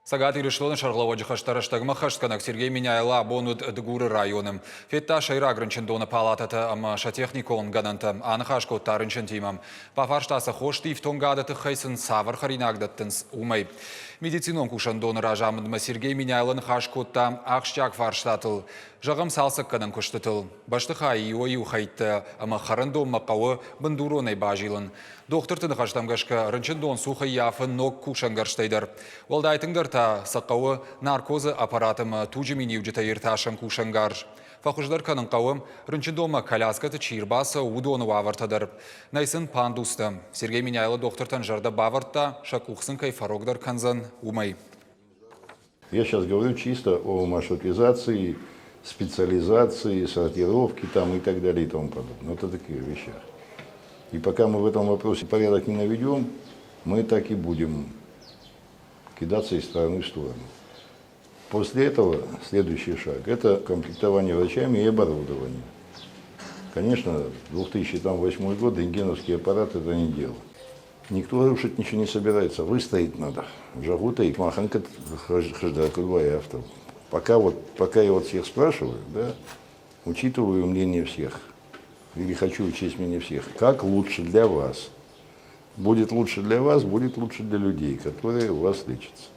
Сагат ирешлоны шарлова жихаштараштагма хаштканак Сергей Миняйла бонут дгуры районым. Фетта шайра гранчендона палатата ама шатехникон гананта анхашко тарынчен тимам. Пафарштаса хоштив тонгадаты хайсын савар харинагдаттынс умай. Медицинон кушандон ражамындма Сергей Миняйлан хашкотта ахштяк фарштатыл. Жағым салсық канан күштітіл. Баштыха иой ухайтты ама харындон мақауы бандуронай бажилын. Доктор тынықаштамгашка рынчындон сухай яфын ног кушангарштайдар. Олда айтыңдар та сақауы наркозы аппаратым тужимини уджита ирташам кушангар. Фахуждар канан қауым рынчындома коляскаты чирбасы удону авартадар. Найсын пандусты. Сергей Миняйлы доктортан жарда бавартта шакухсын кайфарогдар канзан умай. Я сейчас говорю чисто о маршрутизации, специализации, сортировке там и так далее и тому подобное. Вот о таких вещах. И пока мы в этом вопросе порядок не наведем, мы так и будем кидаться из стороны в сторону. После этого следующий шаг – это комплектование врачами и оборудование. Конечно, 2008 год рентгеновский аппарат это не делал. Никто рушить ничего не собирается, выстоять надо. Жагута и маханка хождакудвая автор. Пока я вот всех спрашиваю, да, учитываю мнение всех, или хочу учесть мнение всех, как лучше для вас. Будет лучше для вас, будет лучше для людей, которые у вас лечатся.